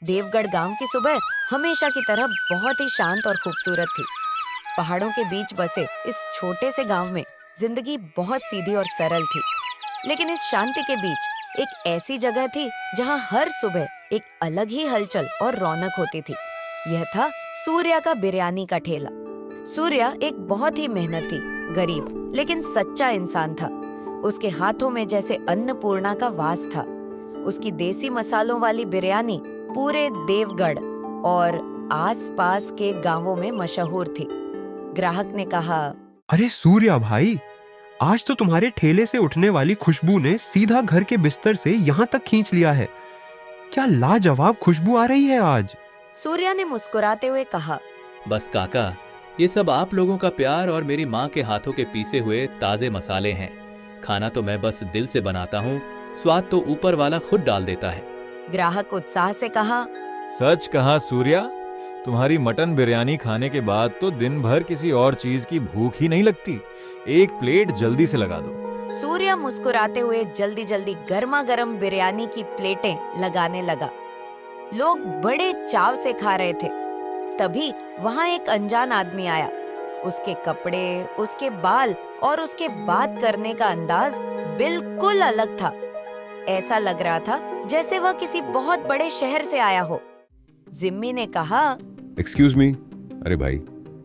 देवगढ़ गांव की सुबह हमेशा की तरह बहुत ही शांत और खूबसूरत थी। पहाड़ों के बीच बसे इस छोटे से गांव में जिंदगी बहुत सीधी और सरल थी। लेकिन इस शांति के बीच एक ऐसी जगह थी जहां हर सुबह एक अलग ही हलचल और रौनक होती थी। यह था सूर्या का बिरयानी का ठेला। सूर्या एक बहुत ही मेहनती, गरीब लेकिन सच्चा इंसान था। उसके हाथों में जैसे अन्नपूर्णा का वास था। उसकी देसी मसालों वाली बिरयानी पूरे देवगढ़ और आसपास के गांवों में मशहूर थी। ग्राहक ने कहा, अरे सूर्या भाई, आज तो तुम्हारे ठेले से उठने वाली खुशबू ने सीधा घर के बिस्तर से यहाँ तक खींच लिया है। क्या लाजवाब खुशबू आ रही है आज। सूर्या ने मुस्कुराते हुए कहा, बस काका, ये सब आप लोगों का प्यार और मेरी माँ के हाथों के पीसे हुए ताजे मसाले हैं। खाना तो मैं बस दिल से बनाता हूँ, स्वाद तो ऊपर वाला खुद डाल देता है। ग्राहक उत्साह से कहा, सच कहा सूर्या, तुम्हारी मटन बिरयानी खाने के बाद तो दिन भर किसी और चीज की भूख ही नहीं लगती। एक प्लेट जल्दी से लगा दो। सूर्या मुस्कुराते हुए जल्दी जल्दी गर्मा गर्म बिरयानी की प्लेटें लगाने लगा। लोग बड़े चाव से खा रहे थे। तभी वहां एक अनजान आदमी आया। उसके कपड़े, उसके बाल और उसके बात करने का अंदाज बिल्कुल अलग था। ऐसा लग रहा था जैसे वह किसी बहुत बड़े शहर से आया हो। जिम्मी ने कहा, एक्सक्यूज मी, अरे भाई,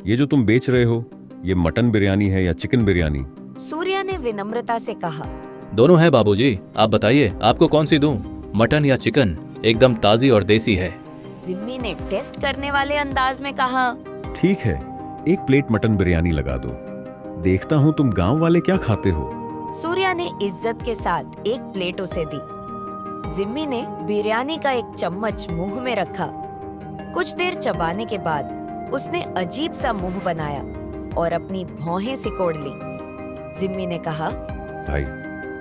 ये जो तुम बेच रहे हो, ये मटन बिरयानी है या चिकन बिरयानी? सूर्या ने विनम्रता से कहा, दोनों है बाबूजी, आप बताइए आपको कौन सी दूं, मटन या चिकन? एकदम ताजी और देसी है। जिम्मी ने टेस्ट करने वाले अंदाज में कहा, ठीक है, एक प्लेट मटन बिरयानी लगा दो। देखता हूँ तुम गांव वाले क्या खाते हो। सूर्या ने इज्जत के साथ एक प्लेट उसे दी। जिम्मी ने बिरयानी का एक चम्मच मुंह में रखा। कुछ देर चबाने के बाद उसने अजीब सा मुंह बनाया और अपनी भौहें सिकोड़ ली। जिम्मी ने कहा, भाई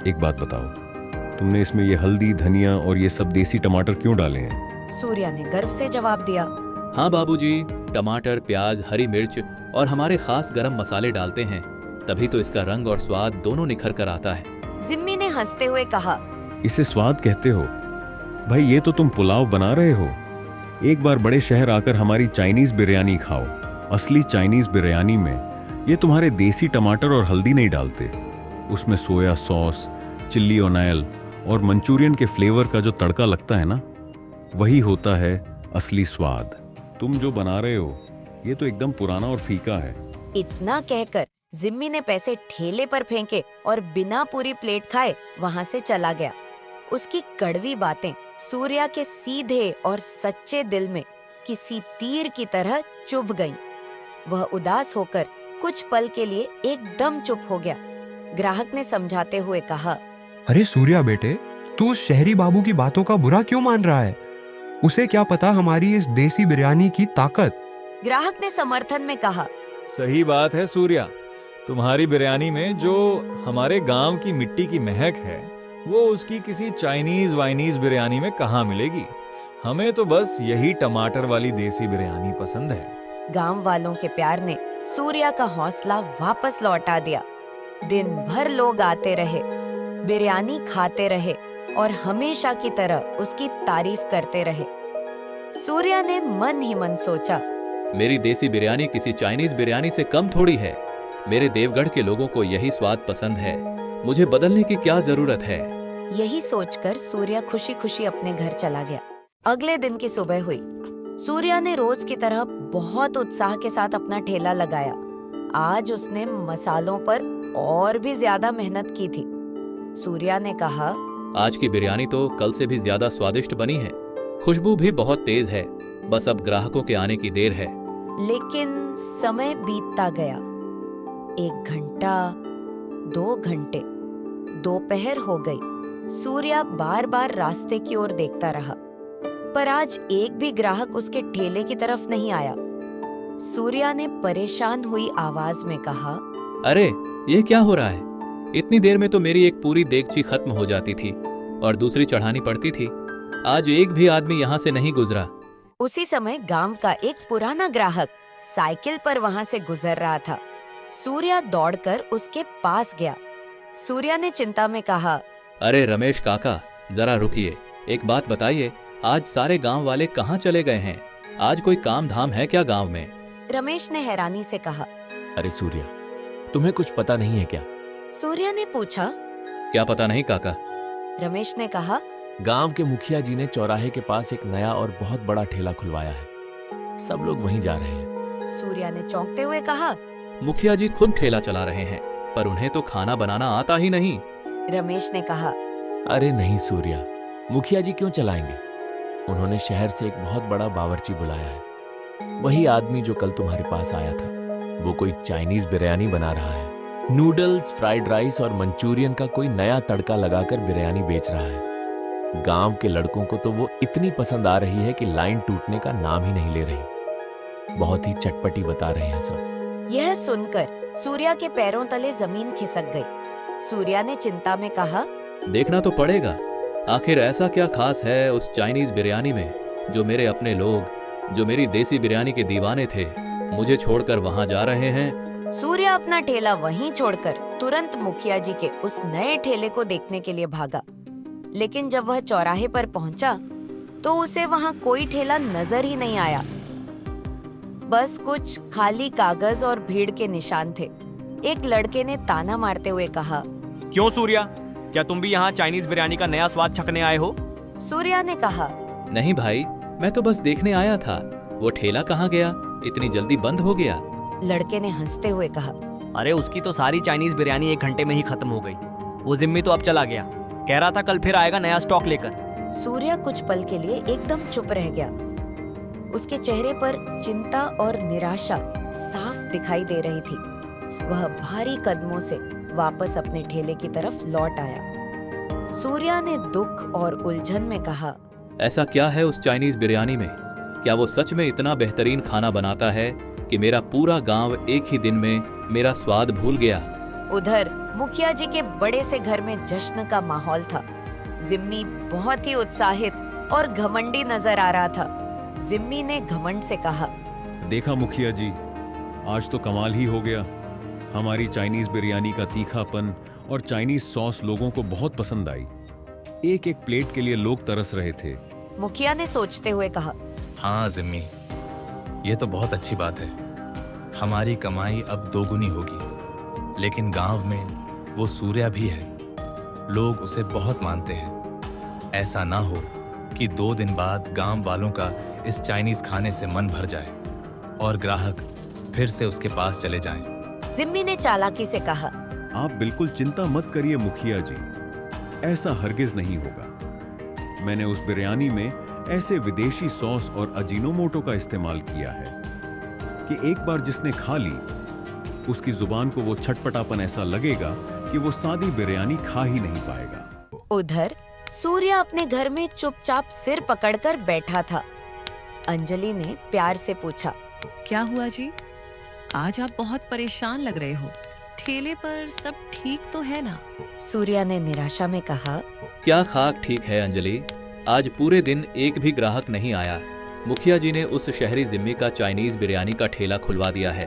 एक बात बताओ, तुमने इसमें ये हल्दी, धनिया और ये सब देसी टमाटर क्यों डाले हैं? सूर्या ने गर्व से जवाब दिया, हाँ बाबूजी, टमाटर, प्याज, हरी मिर्च और हमारे खास गरम मसाले डालते हैं, तभी तो इसका रंग और स्वाद दोनों निखर कर आता है। जिम्मी ने हंसते हुए कहा, इसे स्वाद कहते हो? भाई ये तो तुम पुलाव बना रहे हो। एक बार बड़े शहर आकर हमारी चाइनीज बिरयानी खाओ। असली चाइनीज बिरयानी में ये तुम्हारे देसी टमाटर और हल्दी नहीं डालते। उसमें सोया सॉस, चिल्ली ऑयल और मंचूरियन के फ्लेवर का जो तड़का लगता है ना, वही होता है असली स्वाद। तुम जो बना रहे हो ये तो एकदम पुराना और फीका है। इतना कहकर जिम्मी ने पैसे ठेले पर फेंके और बिना पूरी प्लेट खाए वहां से चला गया। उसकी कड़वी बातें सूर्या के सीधे और सच्चे दिल में किसी तीर की तरह चुभ गईं। वह उदास होकर कुछ पल के लिए एकदम चुप हो गया। ग्राहक ने समझाते हुए कहा, अरे सूर्या बेटे, तू उस शहरी बाबू की बातों का बुरा क्यों मान रहा है? उसे क्या पता हमारी इस देसी बिरयानी की ताकत। ग्राहक ने समर्थन में कहा, सही बात है सूर्या, तुम्हारी बिरयानी में जो हमारे गांव की मिट्टी की महक है वो उसकी किसी चाइनीज वाइनीज बिरयानी में कहाँ मिलेगी। हमें तो बस यही टमाटर वाली देसी बिरयानी पसंद है। गांव वालों के प्यार ने सूर्या का हौसला वापस लौटा दिया। दिन भर लोग आते रहे, बिरयानी खाते रहे और हमेशा की तरह उसकी तारीफ करते रहे। सूर्या ने मन ही मन सोचा, मेरी देसी बिरयानी किसी चाइनीज बिरयानी से कम थोड़ी है। मेरे देवगढ़ के लोगों को यही स्वाद पसंद है, मुझे बदलने की क्या जरूरत है। यही सोचकर सूर्या खुशी खुशी अपने घर चला गया। अगले दिन की सुबह हुई। सूर्या ने रोज की तरह बहुत उत्साह के साथ अपना ठेला लगाया। आज उसने मसालों पर और भी ज्यादा मेहनत की थी। सूर्या ने कहा, आज की बिरयानी तो कल से भी ज्यादा स्वादिष्ट बनी है, खुशबू भी बहुत तेज है, बस अब ग्राहकों के आने की देर है। लेकिन समय बीतता गया। 1 घंटा, 2 घंटे, दोपहर हो गई। सूर्या बार बार रास्ते की ओर देखता रहा, पर आज एक भी ग्राहक उसके ठेले की तरफ नहीं आया। सूर्या ने परेशान हुई आवाज में कहा, अरे ये क्या हो रहा है? इतनी देर में तो मेरी एक पूरी देगची खत्म हो जाती थी और दूसरी चढ़ानी पड़ती थी। आज एक भी आदमी यहाँ से नहीं गुजरा। उसी समय गांव का एक पुराना ग्राहक साइकिल पर वहां से गुजर रहा था। सूर्या दौड़कर उसके पास गया। सूर्या ने चिंता में कहा, अरे रमेश काका, जरा रुकिए, एक बात बताइए, आज सारे गांव वाले कहाँ चले गए हैं? आज कोई काम धाम है क्या गांव में? रमेश ने हैरानी से कहा। अरे सूर्या, तुम्हें कुछ पता नहीं है क्या? सूर्या ने पूछा। क्या पता नहीं काका? रमेश ने कहा। गांव के मुखिया जी ने चौराहे के पास एक नया और बहुत बड़ा ठेला खुलवाया है। सब लोग वहीं जा रहे हैं। सूर्या ने चौंकते हुए कहा। मुखिया जी खुद ठेला चला रहे हैं, पर उन्हें तो खाना बनाना आता ही नहीं। रमेश ने कहा। अरे नहीं सूर्या, मुखिया जी क्यों चलाएंगे? उन्होंने शहर से एक बहुत बड़ा बावर्ची बुलाया है। वही आदमी जो कल तुम्हारे पास आया था, वो कोई चाइनीज बिरयानी बना रहा है। नूडल्स, फ्राइड राइस और मंचूरियन का कोई नया तड़का लगाकर बिरयानी बेच रहा है। गांव के लड़कों को तो वो इतनी पसंद आ रही है कि लाइन टूटने का नाम ही नहीं ले रही। बहुत ही चटपटी बता रहे हैं सब। यह सुनकर सूर्या के पैरों तले जमीन खिसक गई। सूर्या ने चिंता में कहा। देखना तो पड़ेगा, आखिर ऐसा क्या खास है उस चाइनीज बिरयानी में जो मेरे अपने लोग, जो मेरी देसी बिरयानी के दीवाने थे, मुझे छोड़कर वहां जा रहे हैं। सूर्या अपना ठेला वहीं छोड़कर तुरंत मुखिया जी के उस नए ठेले को देखने के लिए भागा। लेकिन जब वह चौराहे पर पहुंचा तो उसे वहां कोई ठेला नजर ही नहीं आया। बस कुछ खाली कागज और भीड़ के निशान थे। एक लड़के ने ताना मारते हुए कहा। क्यों सूर्या, क्या तुम भी यहाँ चाइनीज बिरयानी का नया स्वाद चखने आए हो? सूर्या ने कहा। नहीं भाई, मैं तो बस देखने आया था। वो ठेला कहाँ गया? इतनी जल्दी बंद हो गया? लड़के ने हंसते हुए कहा। अरे उसकी तो सारी चाइनीज बिरयानी 1 घंटे में ही खत्म हो गई। वो जिम्मी तो अब चला गया, कह रहा था कल फिर आएगा नया स्टॉक लेकर। सूर्या कुछ पल के लिए एकदम चुप रह गया। उसके चेहरे पर चिंता और निराशा साफ दिखाई दे रही थी। वह भारी कदमों से वापस अपने ठेले की तरफ लौट आया। सूर्या ने दुख और उलझन में कहा। ऐसा क्या है उस चाइनीज बिरयानी में? क्या वो सच में इतना बेहतरीन खाना बनाता है कि मेरा पूरा गांव एक ही दिन में मेरा स्वाद भूल गया? उधर मुखिया जी के बड़े से घर में जश्न का माहौल था। जिम्मी बहुत ही उत्साहित और घमंडी नजर आ रहा था। जिम्मी ने घमंड से कहा। देखा मुखिया जी, आज तो कमाल ही हो गया। हमारी चाइनीज बिरयानी का तीखापन और चाइनीज सॉस लोगों को बहुत पसंद आई। एक एक प्लेट के लिए लोग तरस रहे थे। मुखिया ने सोचते हुए कहा। हाँ जिम्मी, ये तो बहुत अच्छी बात है। हमारी कमाई अब दोगुनी होगी। लेकिन गांव में वो सूर्या भी है, लोग उसे बहुत मानते हैं। ऐसा ना हो कि 2 दिन बाद गांव वालों का इस चाइनीज खाने से मन भर जाए और ग्राहक फिर से उसके पास चले जाएं। जिम्मी ने चालाकी से कहा। आप बिल्कुल चिंता मत करिए मुखिया जी, ऐसा हरगिज नहीं होगा। मैंने उस बिरयानी में ऐसे विदेशी सॉस और अजीनोमोटो का इस्तेमाल किया है कि एक बार जिसने खा ली, उसकी जुबान को वो छटपटापन ऐसा लगेगा कि वो सादी बिरयानी खा ही नहीं पाएगा। उधर सूर्या अपने घर में चुपचाप सिर पकड़कर बैठा था। अंजलि ने प्यार से पूछा। क्या हुआ जी? आज आप बहुत परेशान लग रहे हो। ठेले पर सब ठीक तो है ना? सूर्या ने निराशा में कहा। क्या खाक ठीक है अंजलि, आज पूरे दिन एक भी ग्राहक नहीं आया। मुखिया जी ने उस शहरी जिम्मी का चाइनीज बिरयानी का ठेला खुलवा दिया है।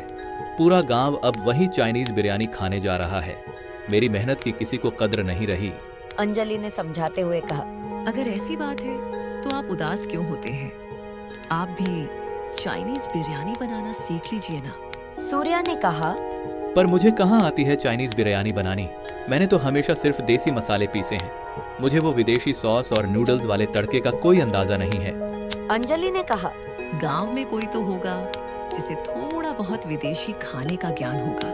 पूरा गांव अब वही चाइनीज बिरयानी खाने जा रहा है। मेरी मेहनत की किसी को कद्र नहीं रही। अंजलि ने समझाते हुए कहा। अगर ऐसी बात है तो आप उदास क्यों होते हैं? आप भी चाइनीज बिरयानी बनाना सीख लीजिए ना। सूर्या ने कहा। पर मुझे कहाँ आती है चाइनीज बिरयानी बनानी। मैंने तो हमेशा सिर्फ देसी मसाले पीसे हैं। मुझे वो विदेशी सॉस और नूडल्स वाले तड़के का कोई अंदाजा नहीं है। अंजलि ने कहा। गांव में कोई तो होगा जिसे थोड़ा बहुत विदेशी खाने का ज्ञान होगा।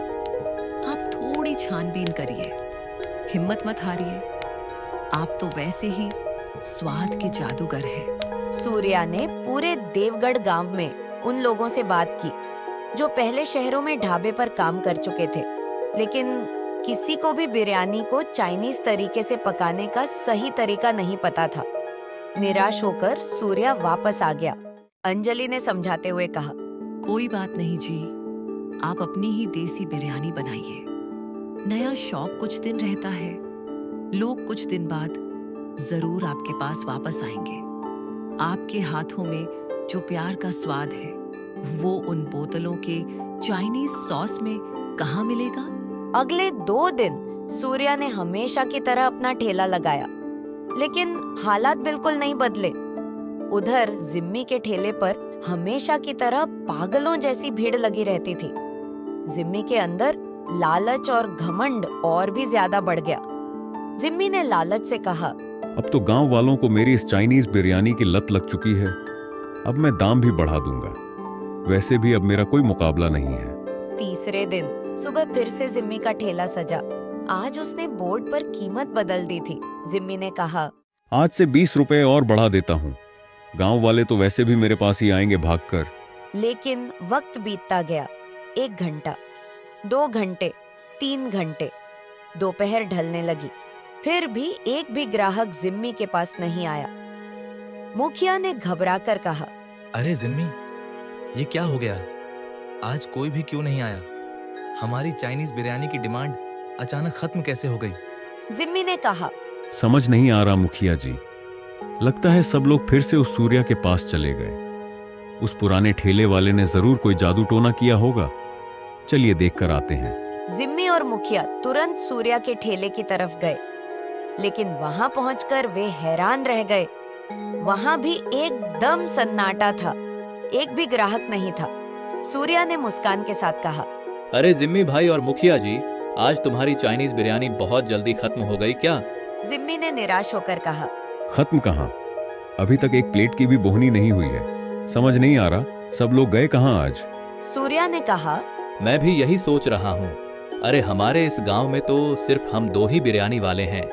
आप थोड़ी छानबीन करिए, हिम्मत मत हारिए। आप तो वैसे ही स्वाद के जादूगर हैं। सूर्या ने पूरे देवगढ़ गांव में उन लोगों से बात की जो पहले शहरों में ढाबे पर काम कर चुके थे, लेकिन किसी को भी बिरयानी को चाइनीज तरीके से पकाने का सही तरीका नहीं पता था। निराश होकर सूर्या वापस आ गया। अंजलि ने समझाते हुए कहा। कोई बात नहीं जी, आप अपनी ही देसी बिरयानी बनाइए। नया शौक कुछ दिन रहता है, लोग कुछ दिन बाद जरूर आपके पास वापस आएंगे। आपके हाथों में जो प्यार का स्वाद है वो उन बोतलों के चाइनीज सॉस में कहाँ मिलेगा? अगले 2 दिन सूर्या ने हमेशा की तरह अपना ठेला लगाया, लेकिन हालात बिल्कुल नहीं बदले। उधर जिम्मी के ठेले पर हमेशा की तरह पागलों जैसी भीड़ लगी रहती थी। जिम्मी के अंदर लालच और घमंड और भी ज्यादा बढ़ गया। जिम्मी ने लालच से कहा, अब तो गांव वालों को मेरी इस चाइनीज बिरयानी की लत लग चुकी है। अब मैं दाम भी बढ़ा दूंगा। वैसे भी अब मेरा कोई मुकाबला नहीं है। तीसरे दिन सुबह फिर से जिम्मी का ठेला सजा। आज उसने बोर्ड पर कीमत बदल दी थी। जिम्मी ने कहा, आज से 20 रुपए और बढ़ा देता हूँ। गांव वाले तो वैसे भी मेरे पास ही आएंगे भागकर। लेकिन वक्त बीतता गया। 1 घंटा, 2 घंटे, 3 घंटे, दोपहर ढलने लगी। फिर भी एक भी ग्राहक जिम्मी के पास नहीं आया। मुखिया ने घबराकर कहा, अरे जिम्मी, ये क्या हो गया? आज कोई भी क्यों नहीं आया? हमारी चाइनीज बिरयानी की डिमांड अचानक खत्म कैसे हो गई? जिम्मी ने कहा, समझ नहीं आ रहा मुखिया जी। लगता है सब लोग फिर से उस सूर्या के पास चले गए। उस पुराने ठेले वाले ने जरूर कोई जादू टोना किया होगा। चलिए देखकर आते हैं। जिम्मी और मुखिया तुरंत सूर्या के ठेले की तरफ गए, लेकिन वहां पहुंचकर वे हैरान रह गए। वहां भी एकदम सन्नाटा था। एक भी ग्राहक नहीं था। सूर्या ने मुस्कान के साथ कहा, अरे जिम्मी भाई और मुखिया जी, आज तुम्हारी चाइनीज बिरयानी बहुत जल्दी खत्म हो गई क्या? जिम्मी ने निराश होकर कहा, खत्म कहाँ? अभी तक एक प्लेट की भी बोहनी नहीं हुई है। समझ नहीं आ रहा सब लोग गए कहाँ आज? सूर्या ने कहा, मैं भी यही सोच रहा हूँ। अरे हमारे इस गांव में तो सिर्फ हम 2 ही बिरयानी वाले हैं।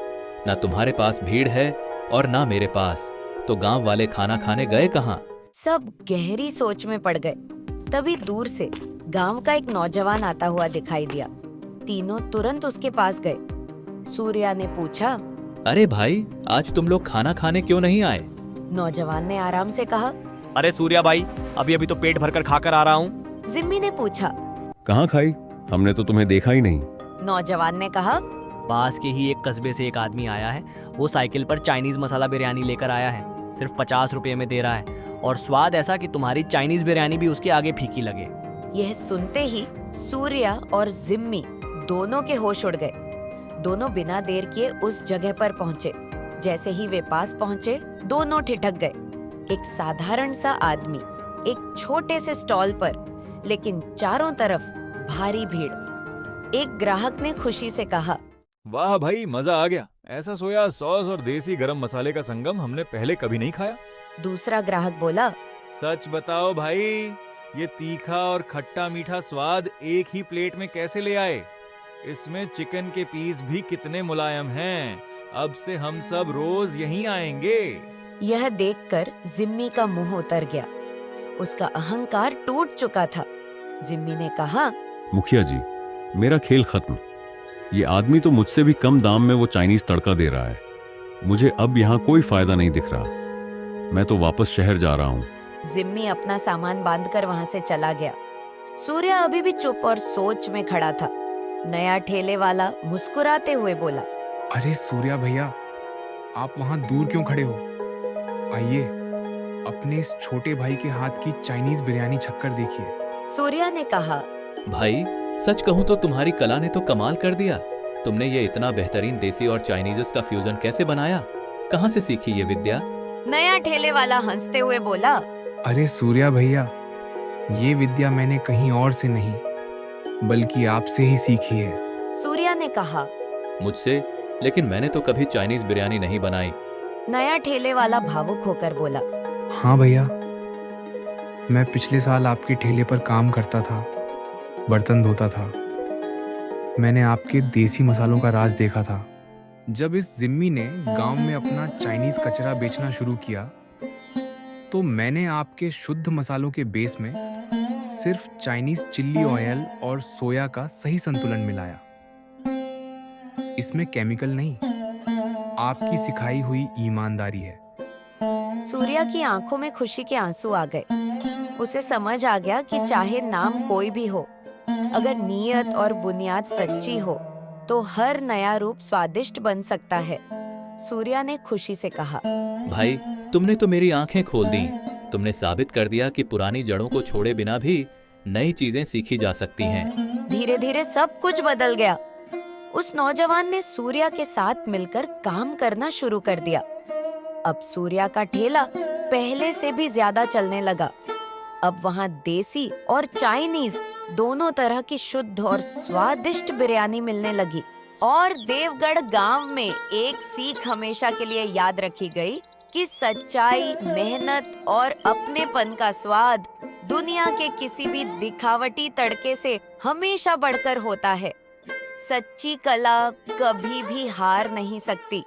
ना तुम्हारे पास भीड़ है और ना मेरे पास। तो गांव वाले खाना खाने गए कहाँ? सब गहरी सोच में पड़ गए। तभी दूर से गांव का एक नौजवान आता हुआ दिखाई दिया। तीनों तुरंत उसके पास गए। सूर्या ने पूछा, अरे भाई, आज तुम लोग खाना खाने क्यों नहीं आए? नौजवान ने आराम से कहा, अरे सूर्या भाई, अभी अभी तो पेट भरकर खाकर आ रहा हूँ। जिम्मी ने पूछा, कहाँ खाई? हमने तो तुम्हें देखा ही नहीं। नौजवान ने कहा, पास के ही एक कस्बे से एक आदमी आया है। वो साइकिल पर चाइनीज मसाला बिरयानी लेकर आया है। सिर्फ 50 रुपए में दे रहा है और स्वाद ऐसा कि तुम्हारी चाइनीज बिरयानी भी उसके आगे फीकी लगे। यह सुनते ही सूर्या और जिम्मी दोनों के होश उड़ गए। दोनों बिना देर किए उस जगह पर पहुंचे। जैसे ही वे पास पहुंचे, दोनों ठिठक गए। एक साधारण सा आदमी एक छोटे से स्टॉल पर, लेकिन चारों तरफ भारी भीड़। एक ग्राहक ने खुशी से कहा, वाह भाई, मजा आ गया। ऐसा सोया सॉस और देसी गरम मसाले का संगम हमने पहले कभी नहीं खाया। दूसरा ग्राहक बोला, सच बताओ भाई, ये तीखा और खट्टा मीठा स्वाद एक ही प्लेट में कैसे ले आए? इसमें चिकन के पीस भी कितने मुलायम हैं। अब से हम सब रोज यहीं आएंगे। यह देखकर जिम्मी का मुंह उतर गया। उसका अहंकार टूट चुका था। जिम्मी ने कहा, मुखिया जी, मेरा खेल खत्म। ये आदमी तो मुझसे भी कम दाम में वो चाइनीज तड़का दे रहा है। मुझे अब यहाँ कोई फायदा नहीं दिख रहा। मैं तो वापस शहर जा रहा हूँ। जिम्मी अपना सामान बांधकर वहां से चला गया। सूर्या अभी भी चुप और सोच में खड़ा था। नया ठेले वाला मुस्कुराते हुए बोला, अरे सूर्या भैया, आप वहाँ दूर क्यों खड़े हो? आइए, अपने इस छोटे भाई के हाथ की चाइनीज बिरयानी छक्कर देखिए। सूर्या ने कहा, भाई, सच कहूँ तो तुम्हारी कला ने तो कमाल कर दिया। तुमने ये इतना बेहतरीन देसी और चाइनीज का फ्यूजन कैसे बनाया? कहाँ से सीखी ये विद्या? नया ठेले वाला हंसते हुए बोला, अरे सूर्या भैया, ये विद्या मैंने कहीं और से नहीं बल्कि आपसे ही सीखी है। सूर्या ने कहा, मुझसे? लेकिन मैंने तो कभी चाइनीज बिरयानी नहीं बनाई। नया ठेले वाला भावुक होकर बोला, हाँ भैया, मैं पिछले साल आपके ठेले पर काम करता था, बर्तन धोता था। मैंने आपके देसी मसालों का राज देखा था। जब इस जिम्मी ने गांव में अपना चाइनीज कचरा बेचना शुरू किया, तो मैंने आपके शुद्ध मसालों के बेस में सिर्फ चाइनीज चिल्ली ऑयल और सोया का सही संतुलन मिलाया। इसमें केमिकल नहीं, आपकी सिखाई हुई ईमानदारी है। सूर्या की आंखों में खुशी के आंसू आ गए। उसे समझ आ गया कि चाहे नाम कोई भी हो, अगर नीयत और बुनियाद सच्ची हो तो हर नया रूप स्वादिष्ट बन सकता है। सूर्या ने खुशी से कहा, भाई, तुमने तो मेरी आंखें खोल दी। तुमने साबित कर दिया कि पुरानी जड़ों को छोड़े बिना भी नई चीजें सीखी जा सकती हैं। धीरे धीरे सब कुछ बदल गया। उस नौजवान ने सूर्या के साथ मिलकर काम करना शुरू कर दिया। अब सूर्या का ठेला पहले से भी ज्यादा चलने लगा। अब वहाँ देसी और चाइनीज दोनों तरह की शुद्ध और स्वादिष्ट बिरयानी मिलने लगी। और देवगढ़ गांव में एक सीख हमेशा के लिए याद रखी गई कि सच्चाई, मेहनत और अपनेपन का स्वाद दुनिया के किसी भी दिखावटी तड़के से हमेशा बढ़कर होता है। सच्ची कला कभी भी हार नहीं सकती।